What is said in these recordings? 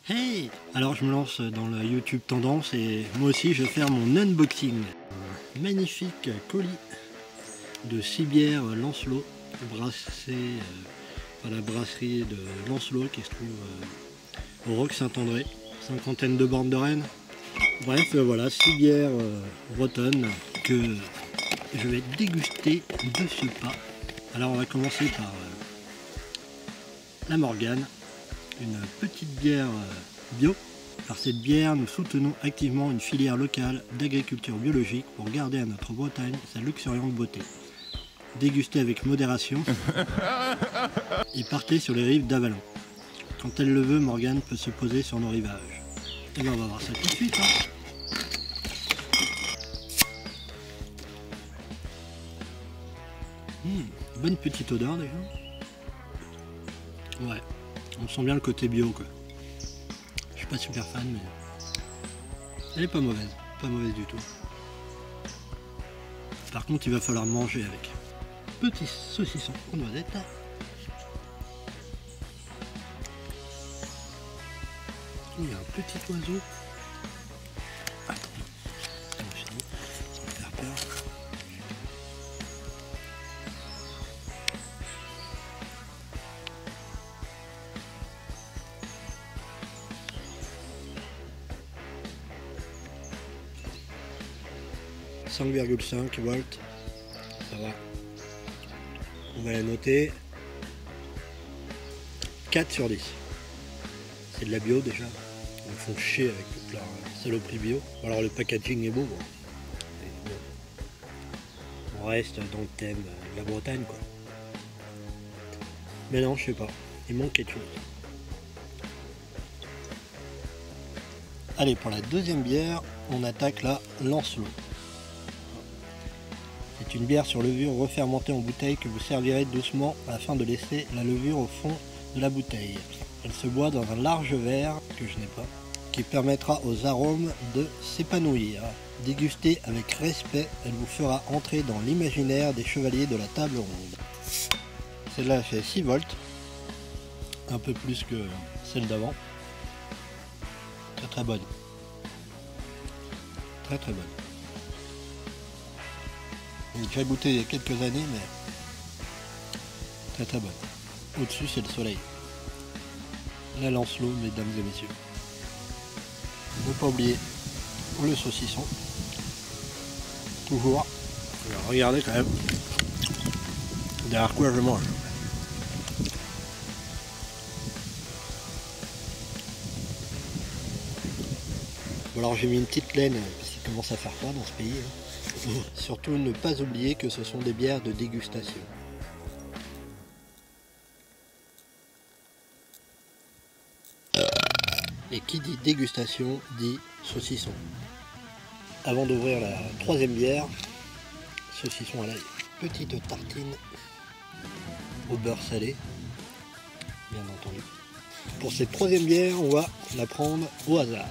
Hey! Alors je me lance dans la YouTube tendance et moi aussi je vais faire mon unboxing. Un magnifique colis de 6 bières Lancelot, brassées par la brasserie de Lancelot qui se trouve au Roc Saint-André, cinquantaine de bornes de Rennes. Bref, voilà, 6 bières bretonnes que je vais déguster de ce pas. Alors on va commencer par la Morgane, une petite bière bio. Par cette bière, nous soutenons activement une filière locale d'agriculture biologique pour garder à notre Bretagne sa luxuriante beauté. Dégustez avec modération et partez sur les rives d'Avalon. Quand elle le veut, Morgane peut se poser sur nos rivages. Et bien on va voir ça tout de suite. Bonne petite odeur déjà. Ouais, on sent bien le côté bio quoi. Je suis pas super fan mais elle est pas mauvaise du tout. Par contre il va falloir manger avec. Petit saucisson aux noisettes. Il y a un petit oiseau. Attends, ça va me faire peur. « 5,5 volts, ça va. On va la noter 4 sur 10. C'est de la bio déjà. Ils font chier avec toute leur saloperie bio. Alors le packaging est beau. Bon. On reste dans le thème de la Bretagne quoi. Mais non, je sais pas. Il manque quelque chose. Allez, pour la deuxième bière, on attaque la Lancelot. C'est une bière sur levure refermentée en bouteille que vous servirez doucement afin de laisser la levure au fond de la bouteille. Elle se boit dans un large verre, que je n'ai pas, qui permettra aux arômes de s'épanouir. Dégustée avec respect, elle vous fera entrer dans l'imaginaire des chevaliers de la table ronde. Celle-là fait 6 volts, un peu plus que celle d'avant. Très très bonne. Très très bonne. J'ai déjà goûté il y a quelques années, mais très très bonne. Au-dessus, c'est le soleil. La Lancelot, mesdames et messieurs. Ne pas oublier le saucisson. Toujours. Alors, regardez quand même derrière quoi je mange. Bon, alors j'ai mis une petite laine parce qu'il commence à faire froid dans ce pays. Surtout ne pas oublier que ce sont des bières de dégustation. Et qui dit dégustation dit saucisson. Avant d'ouvrir la troisième bière, saucisson à l'ail. Petite tartine au beurre salé, bien entendu. Pour cette troisième bière, on va la prendre au hasard.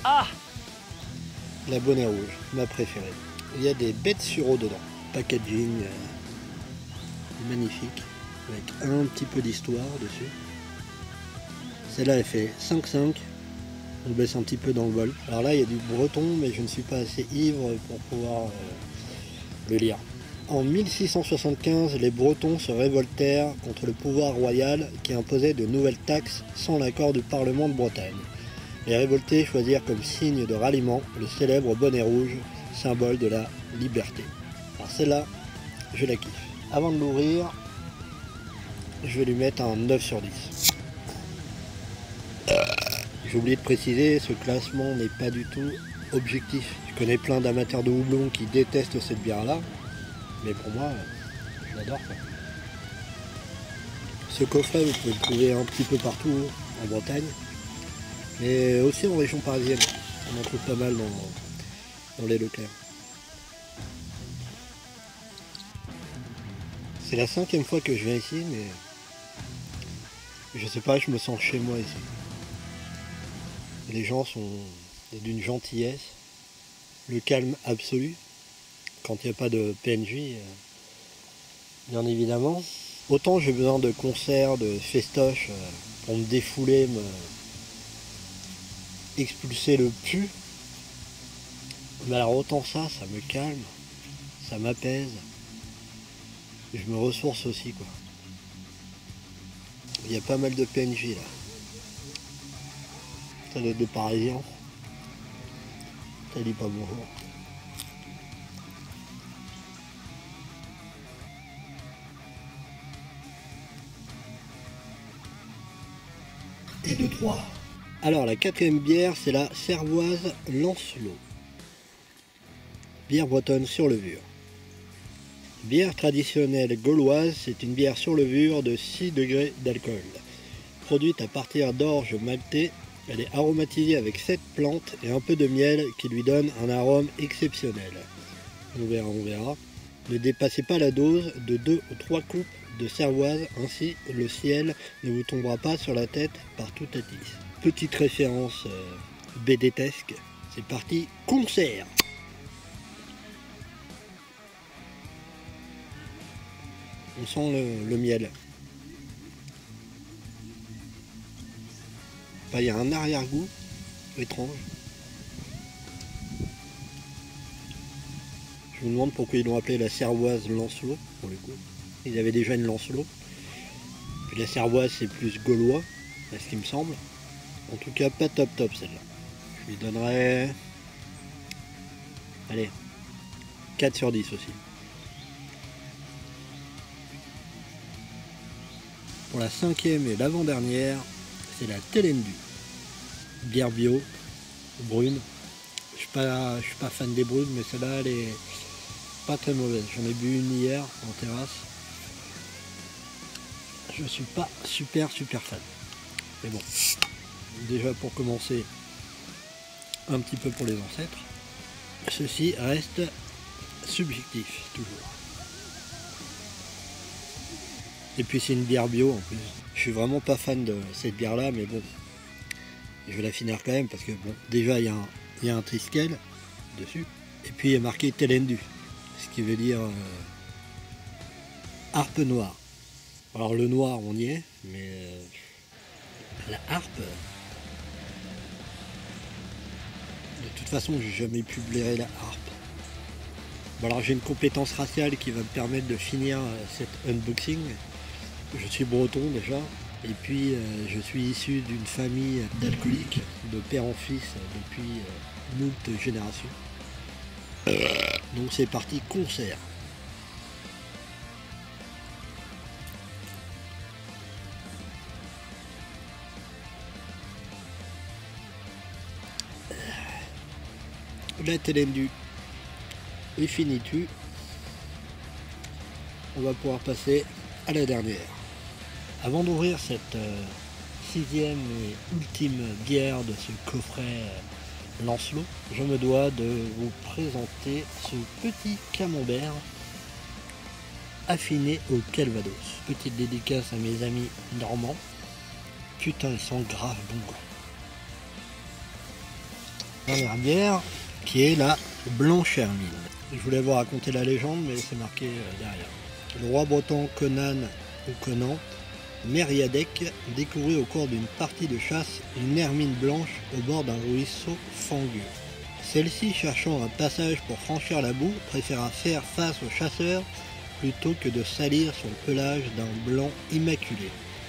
Ah, la Bonnet Rouge, ma préférée. Il y a des bêtes sureau dedans. Packaging magnifique, avec un petit peu d'histoire dessus. Celle-là, elle fait 5,5. On baisse un petit peu dans le vol. Alors là, il y a du breton, mais je ne suis pas assez ivre pour pouvoir le lire. En 1675, les Bretons se révoltèrent contre le pouvoir royal qui imposait de nouvelles taxes sans l'accord du Parlement de Bretagne. Les révoltés choisirent comme signe de ralliement le célèbre bonnet rouge, symbole de la liberté. Alors celle-là, je la kiffe. Avant de l'ouvrir, je vais lui mettre un 9 sur 10. J'ai oublié de préciser, ce classement n'est pas du tout objectif. Je connais plein d'amateurs de houblon qui détestent cette bière-là, mais pour moi, je l'adore. Ce coffret, vous pouvez le trouver un petit peu partout en Bretagne, mais aussi en région parisienne. On en trouve pas mal dans les Leclerc. C'est la 5e fois que je viens ici, mais je sais pas, je me sens chez moi ici. Les gens sont d'une gentillesse, le calme absolu, quand il n'y a pas de PNJ, bien évidemment. Autant j'ai besoin de concerts, de festoches pour me défouler, me expulser le pu. Mais alors autant ça me calme, ça m'apaise. Je me ressource aussi quoi. Il y a pas mal de PNJ là. Ça doit être des Parisiens. Ça dit pas bonjour. Et de 3. Alors la quatrième bière, c'est la Cervoise Lancelot. Bière bretonne sur levure. Bière traditionnelle gauloise, c'est une bière sur levure de 6 degrés d'alcool. Produite à partir d'orge maltais, elle est aromatisée avec 7 plantes et un peu de miel qui lui donne un arôme exceptionnel. On verra. Ne dépassez pas la dose de 2 ou 3 coupes de cervoise, ainsi le ciel ne vous tombera pas sur la tête par toute la tisse. Petite référence BD-tesque, c'est parti, concert. On sent le miel. Enfin, il y a un arrière-goût étrange. Je me demande pourquoi ils l'ont appelé la Cervoise Lancelot, pour le coup. Ils avaient déjà une Lancelot. Puis la Cervoise, c'est plus gaulois, à ce qui me semble. En tout cas, pas top celle-là. Je lui donnerais... Allez, 4 sur 10 aussi. Pour la cinquième et l'avant-dernière, c'est la Telendu. Bière bio, brune. Je suis pas fan des brunes, mais celle-là, elle est pas très mauvaise. J'en ai bu une hier en terrasse. Je suis pas super fan. Mais bon, déjà pour commencer, un petit peu pour les ancêtres. Ceci reste subjectif, toujours. Et puis c'est une bière bio en plus. Je suis vraiment pas fan de cette bière là, mais bon, je vais la finir quand même parce que bon, déjà il y a un triskel dessus. Et puis il est marqué Telendu, ce qui veut dire harpe noire. Alors le noir on y est, mais la harpe, de toute façon j'ai jamais pu blairer la harpe. Bon, alors j'ai une compétence raciale qui va me permettre de finir cet unboxing. Je suis breton déjà, et puis je suis issu d'une famille d'alcooliques, de père en fils depuis moult générations. Donc c'est parti, concert. La Telendu est finie-tu. On va pouvoir passer à la dernière. Avant d'ouvrir cette sixième et ultime bière de ce coffret Lancelot, je me dois de vous présenter ce petit camembert affiné au Calvados. Petite dédicace à mes amis normands. Putain, ils sont grave bons. Dernière bière qui est la Blanche Hermine. Je voulais vous raconter la légende, mais c'est marqué derrière. Le roi breton Conan ou Conan Mériadec découvrit au cours d'une partie de chasse une hermine blanche au bord d'un ruisseau fangueux. Celle-ci, cherchant un passage pour franchir la boue, préféra faire face aux chasseurs plutôt que de salir son pelage d'un blanc immaculé.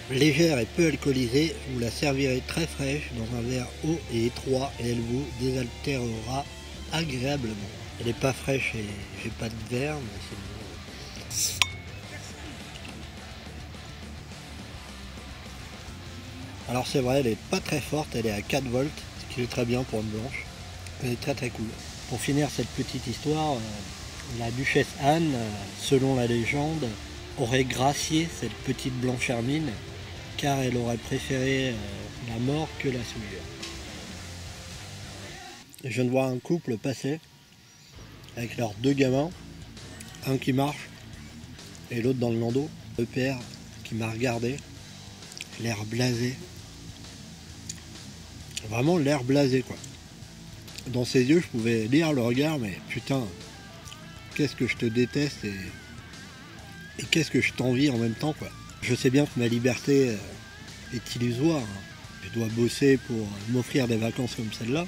Légère et peu alcoolisée, vous la servirez très fraîche dans un verre haut et étroit et elle vous désaltérera agréablement. Elle n'est pas fraîche et j'ai pas de verre, mais c'est bon. Alors c'est vrai, elle est pas très forte, elle est à 4 volts, ce qui est très bien pour une blanche. Elle est très cool. Pour finir cette petite histoire, la duchesse Anne, selon la légende, aurait gracié cette petite Blanche Hermine car elle aurait préféré la mort que la souillure. Je viens de voir un couple passer avec leurs 2 gamins, un qui marche et l'autre dans le landau. Le père qui m'a regardé, l'air blasé. Vraiment l'air blasé quoi. Dans ses yeux je pouvais lire le regard, mais putain, qu'est-ce que je te déteste et Et qu'est-ce que je t'envie en même temps, quoi. Je sais bien que ma liberté est illusoire. Je dois bosser pour m'offrir des vacances comme celle-là,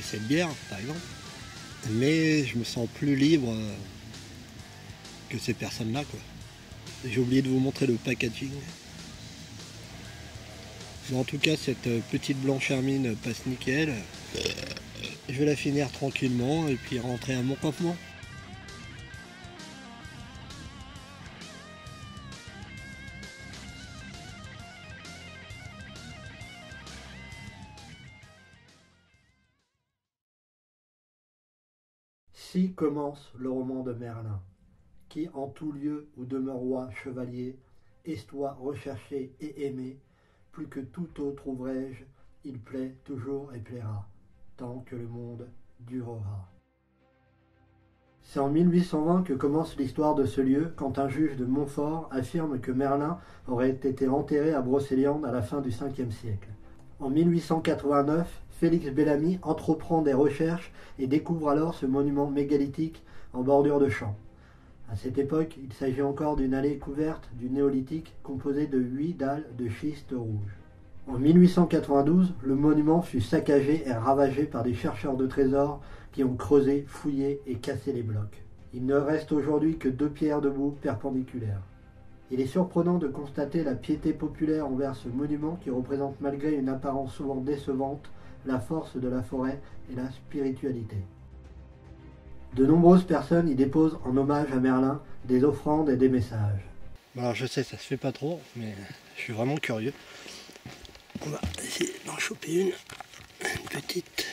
cette bière par exemple. Mais je me sens plus libre que ces personnes-là, quoi. J'ai oublié de vous montrer le packaging. Mais en tout cas, cette petite blanche hermine passe nickel. Je vais la finir tranquillement et puis rentrer à mon campement. Si commence le roman de Merlin, qui en tout lieu où demeure roi chevalier, estoit recherché et aimé, plus que tout autre ouvrage, il plaît toujours et plaira, tant que le monde durera. C'est en 1820 que commence l'histoire de ce lieu, quand un juge de Montfort affirme que Merlin aurait été enterré à Brocéliande à la fin du 5e siècle. En 1889, Félix Bellamy entreprend des recherches et découvre alors ce monument mégalithique en bordure de champs. À cette époque, il s'agit encore d'une allée couverte du néolithique composée de 8 dalles de schiste rouge. En 1892, le monument fut saccagé et ravagé par des chercheurs de trésors qui ont creusé, fouillé et cassé les blocs. Il ne reste aujourd'hui que 2 pierres debout perpendiculaires. Il est surprenant de constater la piété populaire envers ce monument qui représente, malgré une apparence souvent décevante, la force de la forêt et la spiritualité. De nombreuses personnes y déposent en hommage à Merlin des offrandes et des messages. Alors je sais, ça se fait pas trop, mais je suis vraiment curieux. On va essayer d'en choper une petite.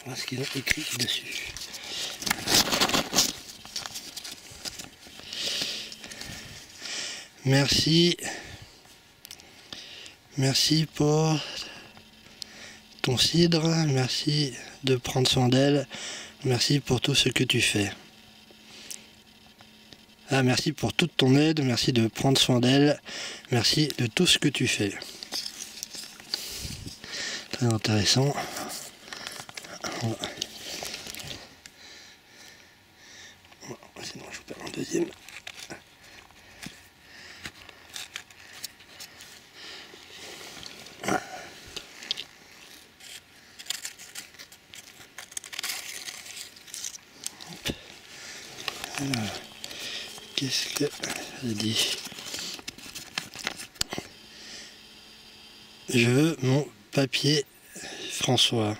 On va voir ce qu'ils ont écrit dessus. Merci. Merci pour ton cidre. Merci de prendre soin d'elle. Merci pour tout ce que tu fais. Ah, merci pour toute ton aide. Merci de prendre soin d'elle. Merci de tout ce que tu fais. Très intéressant. Sinon, je vous perds un deuxième. Alors, qu'est-ce que ça dit? Je veux mon papier François.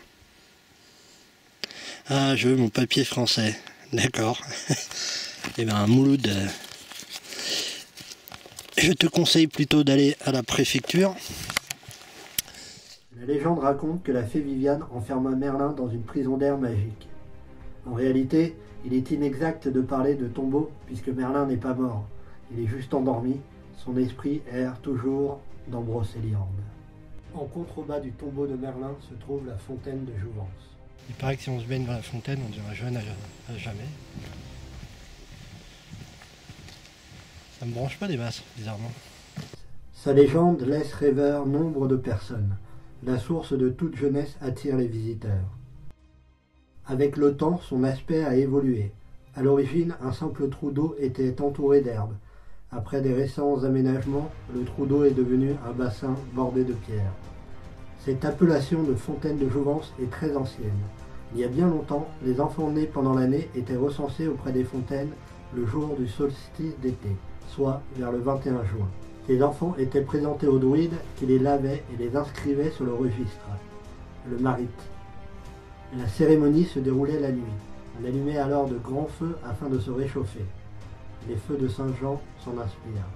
Ah, je veux mon papier français. D'accord. Eh bien, Mouloud, je te conseille plutôt d'aller à la préfecture. La légende raconte que la fée Viviane enferma Merlin dans une prison d'air magique. En réalité, il est inexact de parler de tombeau puisque Merlin n'est pas mort. Il est juste endormi. Son esprit erre toujours dans Brocéliande. En contrebas du tombeau de Merlin se trouve la fontaine de Jouvence. Il paraît que si on se baigne dans la fontaine, on devient jeune à jamais. Ça me branche pas des masses, bizarrement. Sa légende laisse rêveur nombre de personnes. La source de toute jeunesse attire les visiteurs. Avec le temps, son aspect a évolué. À l'origine, un simple trou d'eau était entouré d'herbes. Après des récents aménagements, le trou d'eau est devenu un bassin bordé de pierres. Cette appellation de fontaine de Jouvence est très ancienne. Il y a bien longtemps, les enfants nés pendant l'année étaient recensés auprès des fontaines le jour du solstice d'été, soit vers le 21 juin. Ces enfants étaient présentés aux druides qui les lavaient et les inscrivaient sur le registre, le marite. La cérémonie se déroulait la nuit. On allumait alors de grands feux afin de se réchauffer. Les feux de Saint-Jean s'en inspirent.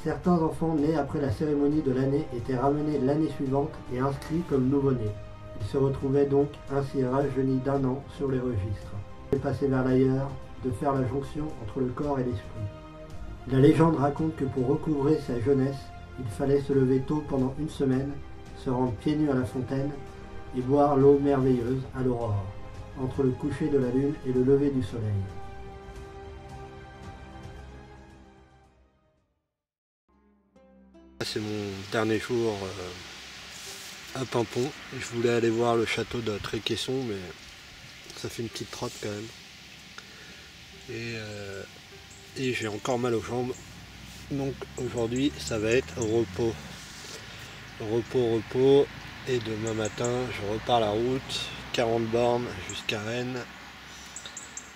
Certains enfants nés après la cérémonie de l'année étaient ramenés l'année suivante et inscrits comme nouveau-nés. Ils se retrouvaient donc ainsi rajeunis d'1 an sur les registres. De passer vers l'ailleurs, de faire la jonction entre le corps et l'esprit. La légende raconte que pour recouvrer sa jeunesse, il fallait se lever tôt pendant 1 semaine, se rendre pieds nus à la fontaine et boire l'eau merveilleuse à l'aurore, entre le coucher de la lune et le lever du soleil. C'est mon dernier jour à Pimpon. Je voulais aller voir le château de Tréquesson, mais ça fait une petite trotte quand même. Et j'ai encore mal aux jambes. Donc aujourd'hui ça va être repos. Repos. Et demain matin je repars la route, 40 bornes jusqu'à Rennes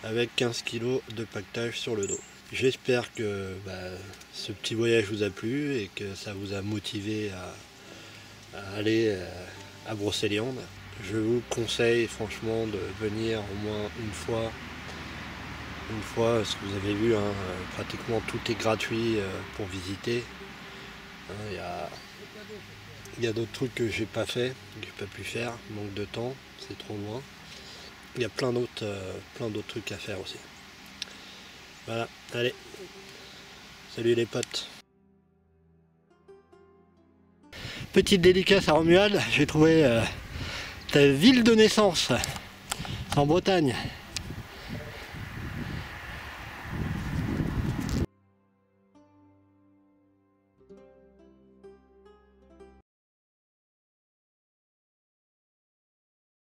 avec 15 kg de pactage sur le dos. J'espère que ce petit voyage vous a plu et que ça vous a motivé à aller à Brocéliande. Je vous conseille franchement de venir au moins une fois, parce que vous avez vu, hein, pratiquement tout est gratuit pour visiter. Il y a d'autres trucs que j'ai pas fait, que j'ai pas pu faire, manque de temps, c'est trop loin. Il y a plein d'autres trucs à faire aussi. Voilà, allez, salut les potes. Petite dédicace à Romuald, j'ai trouvé ta ville de naissance en Bretagne.